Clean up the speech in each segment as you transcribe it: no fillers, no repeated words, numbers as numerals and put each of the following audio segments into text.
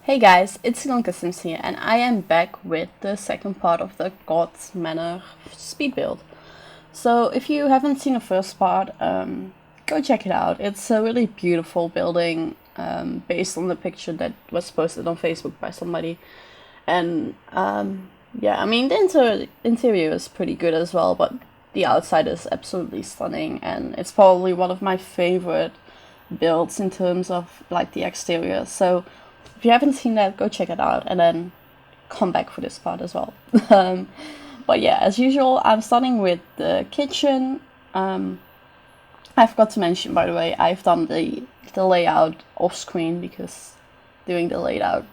Hey guys, it's IlonkaSims here, and I am back with the second part of the Manor speed build. So if you haven't seen the first part, go check it out. It's a really beautiful building based on the picture that was posted on Facebook by somebody. And yeah, I mean the interior is pretty good as well, but the outside is absolutely stunning, and it's probably one of my favorite builds in terms of like the exterior. So if you haven't seen that, go check it out and then come back for this part as well. um, but yeah, as usual, I'm starting with the kitchen. I forgot to mention, by the way, I've done the layout off screen because doing the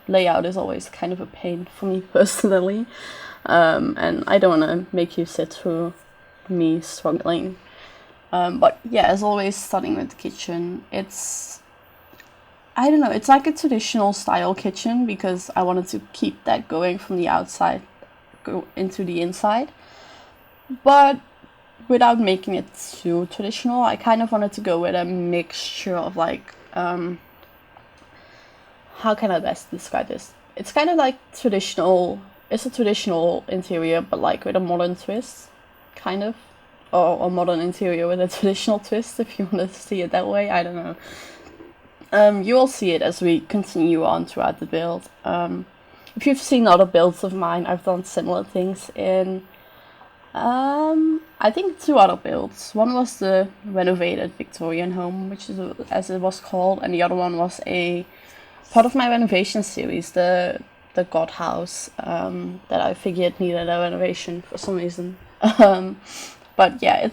layout is always kind of a pain for me personally, and I don't want to make you sit through me struggling. But yeah, as always, starting with the kitchen, I don't know, it's like a traditional style kitchen because I wanted to keep that going from the outside go into the inside, but without making it too traditional. I kind of wanted to go with a mixture of like how can I best describe this? It's kind of like traditional. It's a traditional interior, but like with a modern twist, kind of, or a modern interior with a traditional twist, if you want to see it that way. I don't know. You will see it as we continue on throughout the build. If you've seen other builds of mine, I've done similar things in, I think 2 other builds. One was the renovated Victorian home, which is as it was called, and the other one was a part of my renovation series, the God house, that I figured needed a renovation for some reason. But yeah,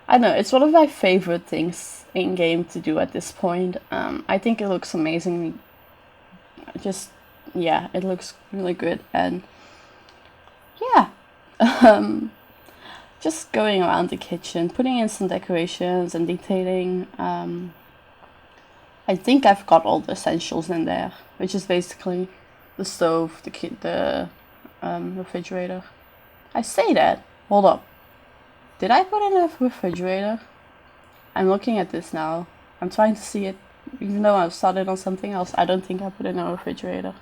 I don't know, it's one of my favorite things in game to do at this point. I think it looks amazing. Yeah, it looks really good, and yeah, just going around the kitchen, putting in some decorations and detailing. I think I've got all the essentials in there, which is basically the stove, the refrigerator. I say that. Hold up. Did I put in a refrigerator? I'm looking at this now. I'm trying to see it. Even though I've started on something else, I don't think I put in a refrigerator.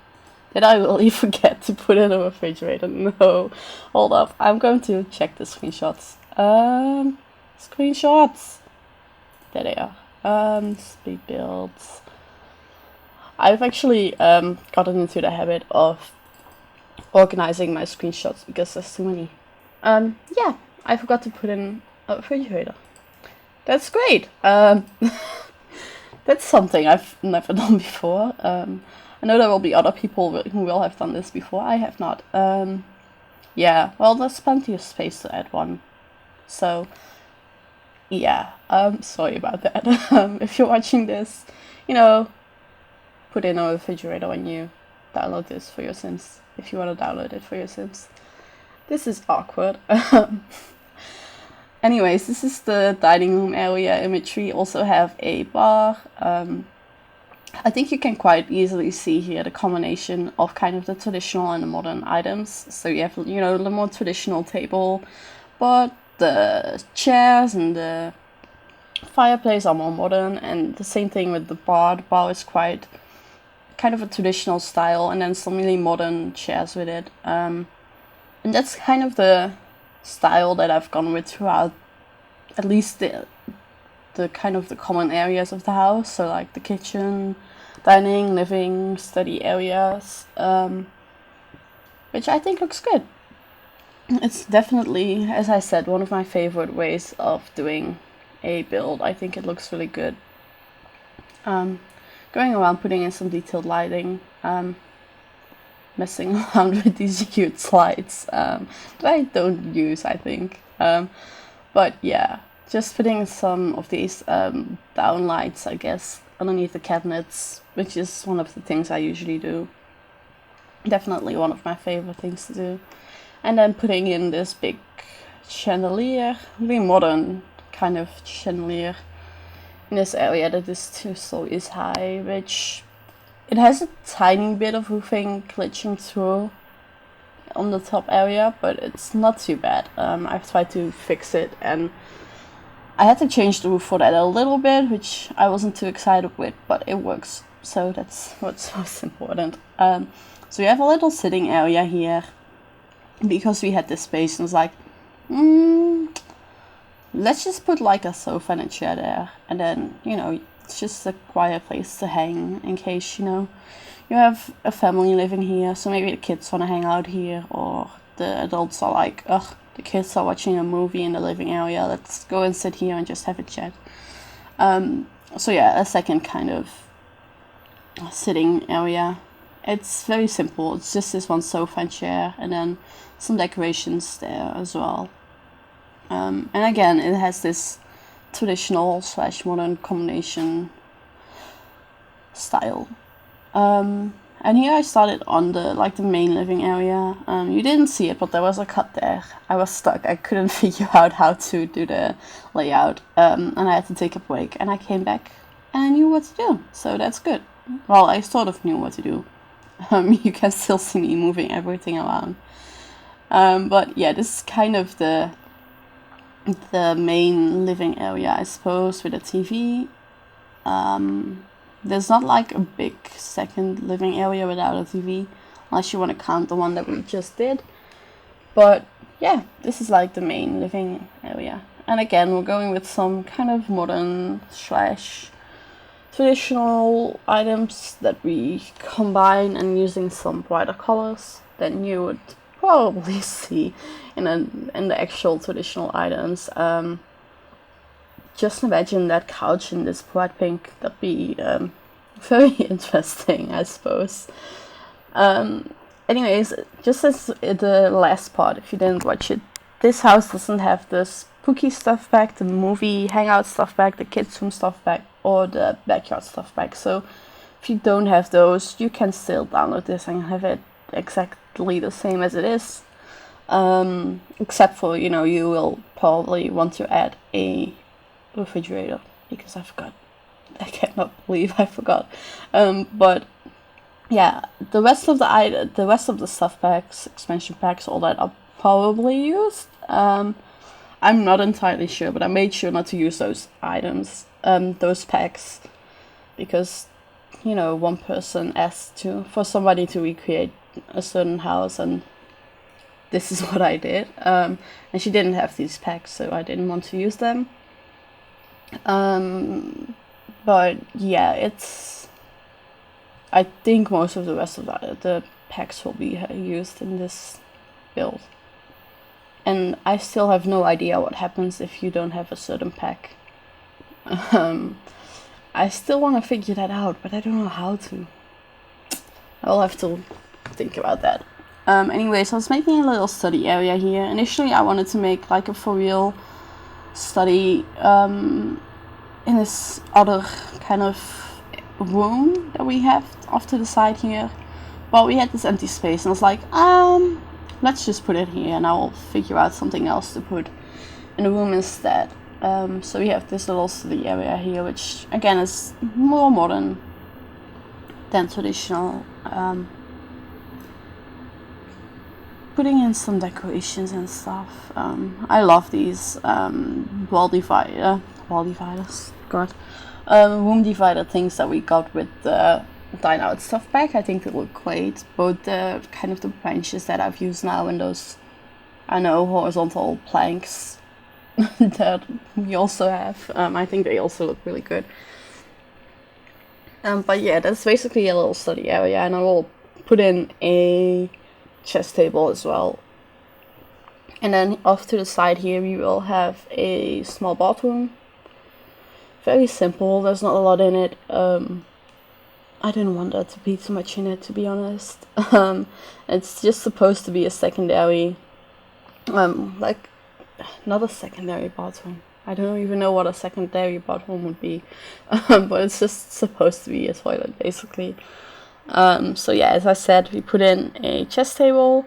Did I really forget to put in a refrigerator? No. Hold up. I'm going to check the screenshots. Screenshots. There they are. Speed builds. I've actually gotten into the habit of organizing my screenshots because there's too many. Yeah, I forgot to put in a refrigerator. That's great. That's something I've never done before. I know there will be other people who will have done this before. I have not. Yeah, well, there's plenty of space to add one. So, yeah, sorry about that. If you're watching this, put in a refrigerator when you download this for your Sims, if you want to download it for your Sims. This is awkward. Anyways, this is the dining room area imagery. Also have a bar. I think you can quite easily see here the combination of kind of the traditional and the modern items. So you have, the more traditional table, but the chairs and the fireplace are more modern, and the same thing with the bar. The bar is quite kind of a traditional style, and then some really modern chairs with it. And that's kind of the style that I've gone with throughout, at least the kind of the common areas of the house. So like the kitchen, dining, living, study areas, which I think looks good. It's definitely, as I said, one of my favorite ways of doing a build. I think it looks really good. Going around putting in some detailed lighting, messing around with these cute slides that I don't use, I think. But yeah, just putting some of these down lights, I guess, underneath the cabinets, which is one of the things I usually do. Definitely one of my favorite things to do. And then putting in this big chandelier, really modern kind of chandelier in this area that is 2 stories high, which it has a tiny bit of roofing glitching through on the top area, but it's not too bad. I've tried to fix it, and I had to change the roof for that a little bit, which I wasn't too excited with, but it works so that's what's most important. So we have a little sitting area here, because we had this space, and was like, let's just put like a sofa and a chair there, and then, you know, it's just a quiet place to hang in case, you know, you have a family living here, so maybe the kids want to hang out here, or the adults are like, ugh, the kids are watching a movie in the living area, let's go and sit here and just have a chat. So yeah, a second kind of sitting area. It's very simple, it's just this one sofa and chair, and then some decorations there as well. And again, it has this traditional / modern combination style. And here I started on the main living area. You didn't see it, but there was a cut there. I was stuck. I couldn't figure out how to do the layout, and I had to take a break. And I came back, and I knew what to do. So that's good. Well, I sort of knew what to do. You can still see me moving everything around. But yeah, this is kind of the main living area, I suppose, with a TV. There's not like a big second living area without a TV, unless you want to count the one that we just did. But yeah, this is like the main living area. And again, we're going with some kind of modern / traditional items that we combine, and using some brighter colors than you would probably see in the actual traditional items. Just imagine that couch in this bright pink. That'd be very interesting, I suppose. Anyways, just as the last part, if you didn't watch it, this house doesn't have the spooky stuff pack, the movie hangout stuff pack, the kids room stuff pack, or the backyard stuff pack. So if you don't have those, you can still download this and have it exactly the same as it is. Except for, you know, you will probably want to add a refrigerator, because I forgot. I cannot believe I forgot. But yeah, the rest of the stuff packs, expansion packs, all that are probably used. I'm not entirely sure, but I made sure not to use those items, those packs, because, you know, one person asked for somebody to recreate a certain house, and this is what I did. And she didn't have these packs, so I didn't want to use them. But yeah, I think most of the rest of the packs will be used in this build. And I still have no idea what happens if you don't have a certain pack. I still want to figure that out, but I don't know how to. I'll have to think about that. Anyways, I was making a little study area here. Initially, I wanted to make like a for real study in this other kind of room that we have off to the side here. But we had this empty space, and I was like, let's just put it here, and I'll figure out something else to put in the room instead. So we have this little study area here, which again is more modern than traditional. Putting in some decorations and stuff. I love these room divider things that we got with the Dine Out stuff pack. I think they look great. Both the kind of the branches that I've used now and those, I know, horizontal planks that we also have. I think they also look really good. But yeah, that's basically a little study area, and I will put in a chess table as well. And then off to the side here we will have a small bathroom. Very simple, there's not a lot in it. I didn't want there to be too much in it, to be honest. It's just supposed to be a secondary, like, not a secondary bathroom. I don't even know what a secondary bathroom would be, but it's just supposed to be a toilet, basically. So yeah, as I said, we put in a chess table,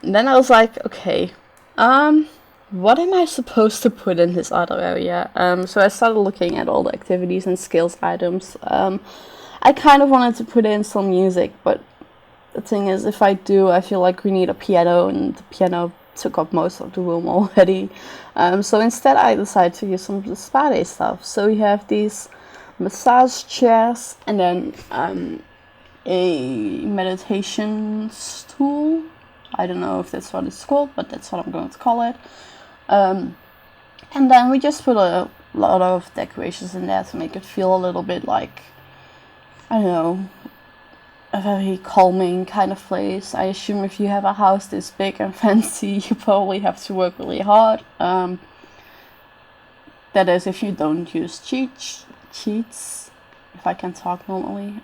and then I was like, okay, what am I supposed to put in this other area? So I started looking at all the activities and skills items. I kind of wanted to put in some music, but the thing is, if I do, I feel like we need a piano, and the piano took up most of the room already. So instead I decided to use some of the spa day stuff. So we have these massage chairs, and then a meditation stool. I don't know if that's what it's called, but that's what I'm going to call it. And then we just put a lot of decorations in there to make it feel a little bit like, I don't know, a very calming kind of place. I assume if you have a house this big and fancy, you probably have to work really hard. That is, if you don't use cheats, if I can talk normally.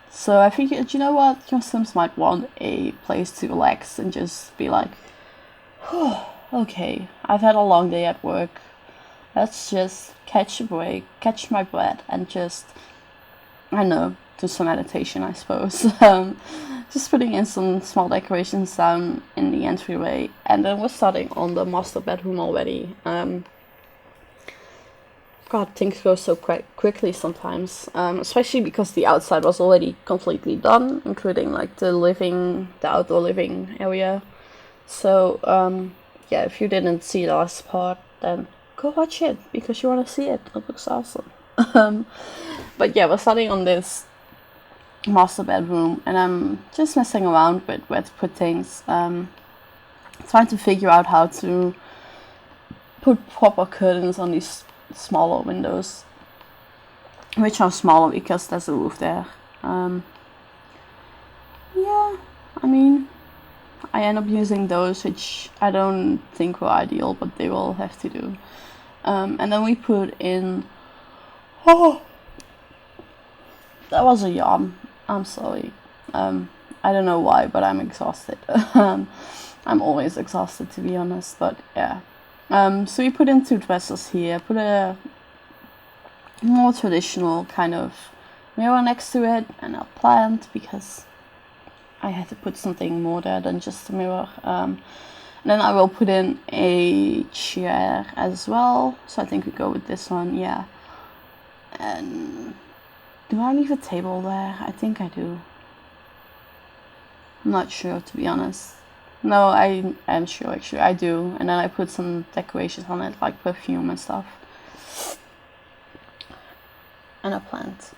So I figured, you know what, your Sims might want a place to relax and just be like, oh, okay, I've had a long day at work. Let's just catch a break, catch my breath, and just, I don't know, do some meditation, I suppose. Just putting in some small decorations down in the entryway, and then we're starting on the master bedroom already. God, things go so quickly sometimes, especially because the outside was already completely done, including like the outdoor living area. So yeah, if you didn't see the last part, then go watch it because you want to see it. It looks awesome. But yeah, we're starting on this master bedroom, and I'm just messing around with where to put things, trying to figure out how to put proper curtains on these smaller windows, which are smaller because there's a roof there. Yeah, I mean, I end up using those, which I don't think were ideal, but they will have to do. And then we put in, oh, that was a yawn. I'm sorry. I don't know why, but I'm exhausted. I'm always exhausted, to be honest, but yeah. So we put in 2 dressers here, put a more traditional kind of mirror next to it, and a plant, because I had to put something more there than just a mirror. Then I will put in a chair as well, so I think we go with this one, yeah. And do I leave a table there? I think I do. I'm not sure, to be honest. No, I am sure, actually, I do. And then I put some decorations on it, like perfume and stuff. And a plant.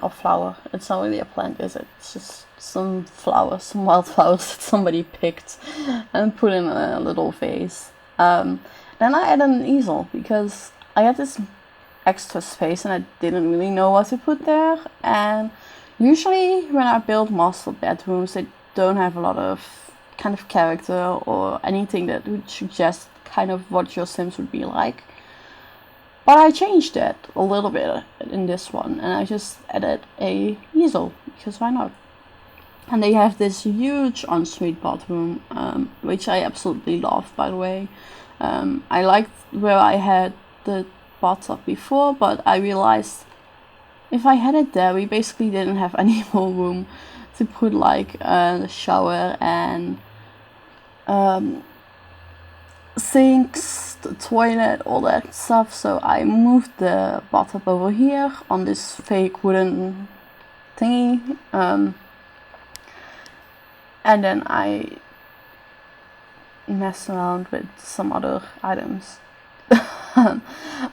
Or flower. It's not really a plant, is it? It's just some flowers, some wild flowers that somebody picked and put in a little vase. Then I added an easel, because I had this extra space and I didn't really know what to put there. And usually when I build master bedrooms, they don't have a lot of kind of character or anything that would suggest kind of what your Sims would be like. But I changed that a little bit in this one, and I just added a easel, because why not? And they have this huge ensuite bathroom, which I absolutely love, by the way. I liked where I had the bathtub before, but I realized if I had it there, we basically didn't have any more room to put like a shower and sinks, the toilet, all that stuff. So I moved the bathtub over here on this fake wooden thingy, and then I messed around with some other items.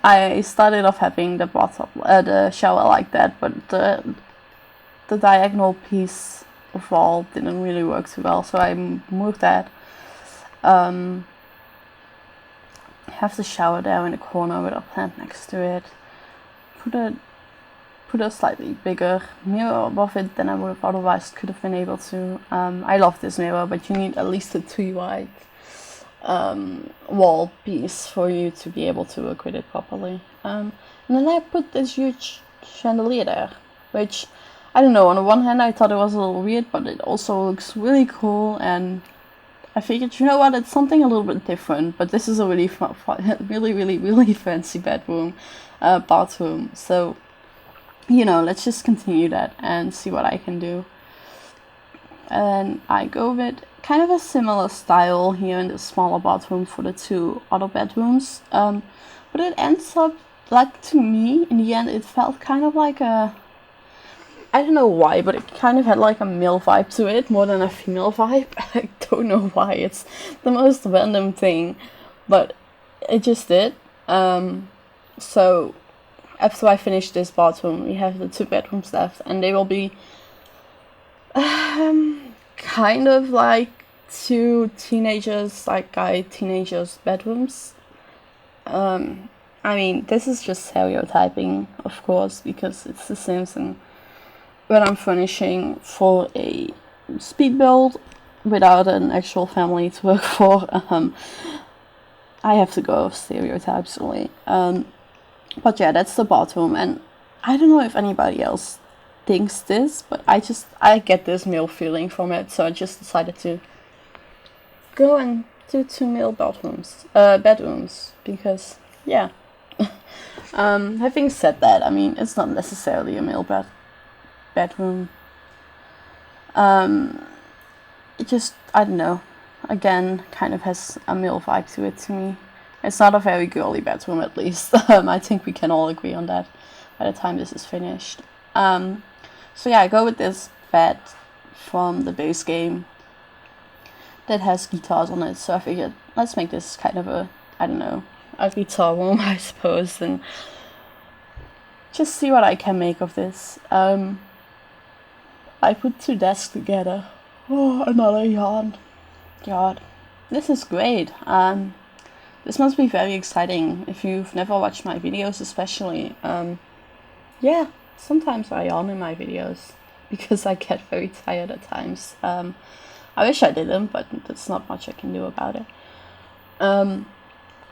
I started off having the bathtub, the shower like that, but the diagonal piece of wall didn't really work too well, so I moved that. Have the shower there in the corner with a plant next to it. Put a slightly bigger mirror above it than I would have otherwise could have been able to. I love this mirror, but you need at least a 3 wide wall piece for you to be able to work with it properly. And then I put this huge chandelier there, which, I don't know, on the one hand I thought it was a little weird, but it also looks really cool, and I figured, you know what, it's something a little bit different, but this is a really really fancy bathroom, so, you know, let's just continue that and see what I can do. And I go with kind of a similar style here in the smaller bathroom for the 2 other bedrooms, but it ends up, like, to me, in the end, it felt kind of like a, I don't know why, but it kind of had like a male vibe to it more than a female vibe. I don't know why, it's the most random thing, but it just did. So after I finish this bathroom, we have the 2 bedrooms left, and they will be kind of like 2 teenagers, like guy teenagers bedrooms. I mean, this is just stereotyping, of course, because it's The Sims, and when I'm furnishing for a speed build without an actual family to work for, I have to go with stereotypes only. But yeah, that's the bathroom, and I don't know if anybody else thinks this, but I get this male feeling from it, so I just decided to go and do 2 male bedrooms, because yeah. Having said that, I mean, it's not necessarily a male bedroom. It just, I don't know, again, kind of has a male vibe to it to me. It's not a very girly bedroom, at least. I think we can all agree on that by the time this is finished. So yeah, I go with this bed from the base game that has guitars on it, so I figured, let's make this kind of a, I don't know, a guitar room, I suppose, and just see what I can make of this. I put 2 desks together. Oh, another yawn. God, this is great. This must be very exciting if you've never watched my videos, especially. Yeah, sometimes I yawn in my videos because I get very tired at times. I wish I didn't, but there's not much I can do about it.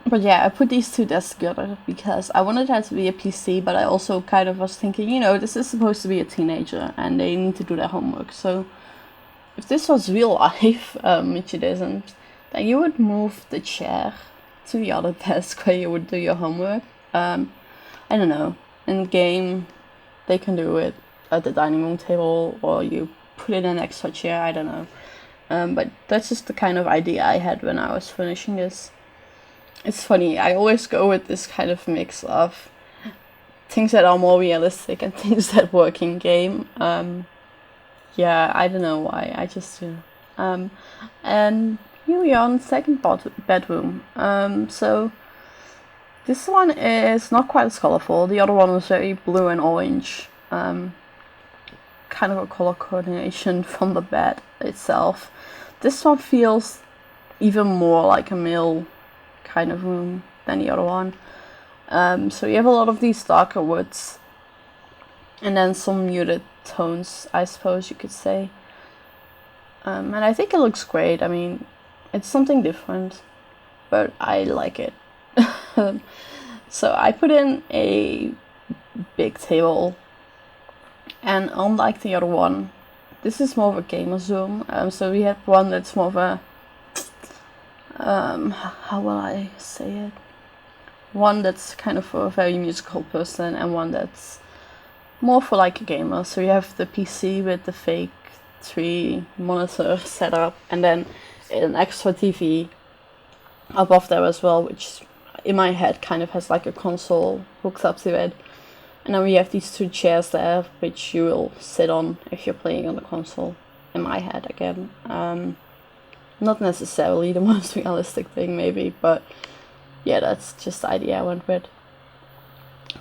But yeah, I put these 2 desks together because I wanted that to be a PC, but I also kind of was thinking, you know, this is supposed to be a teenager and they need to do their homework. So if this was real life, which it isn't, then you would move the chair to the other desk where you would do your homework. I don't know, in game they can do it at the dining room table, or you put it in an extra chair, I don't know. But that's just the kind of idea I had when I was finishing this. It's funny, I always go with this kind of mix of things that are more realistic and things that work in game. Yeah, I don't know why, I just do. And here we are on the second bedroom. So this one is not quite as colorful. The other one was very blue and orange. Kind of a color coordination from the bed itself. This one feels even more like a male kind of room than the other one. So you have a lot of these darker woods and then some muted tones, I suppose you could say. And I think it looks great. I mean, it's something different, but I like it. So I put in a big table, and unlike the other one, this is more of a gamer's room. So we have one that's more of a how will I say it? One that's kind of for a very musical person, and one that's more for like a gamer. So you have the PC with the fake 3 monitor setup, and then an extra TV above there as well, which in my head kind of has like a console hooked up to it. And then we have these 2 chairs there, which you will sit on if you're playing on the console, in my head again. Not necessarily the most realistic thing, maybe, but yeah, that's just the idea I went with.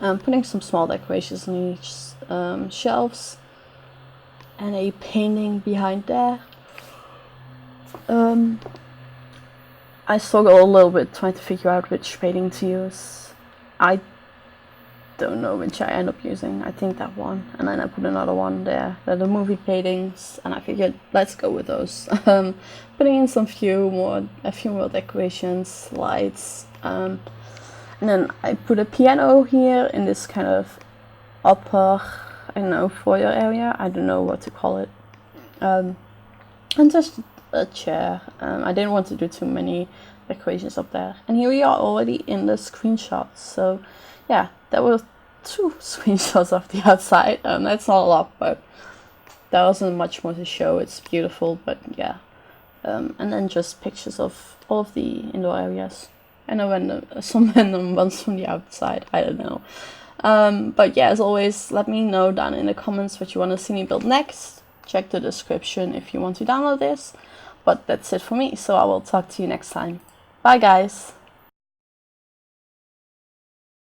I'm putting some small decorations on each shelves, and a painting behind there. I struggle a little bit trying to figure out which painting to use. I don't know which I end up using. I think that one, and then I put another one there. They're the movie paintings, and I figured let's go with those. Putting in a few more decorations, lights, and then I put a piano here in this kind of upper, I don't know, foyer area. I don't know what to call it, and just a chair. I didn't want to do too many decorations up there. And here we are already in the screenshots. So yeah, there were 2 screenshots of the outside. That's not a lot, but there wasn't much more to show. It's beautiful, but yeah. And then just pictures of all of the indoor areas. And some random ones from the outside. I don't know. But yeah, as always, let me know down in the comments what you want to see me build next. Check the description if you want to download this. But that's it for me, so I will talk to you next time. Bye guys!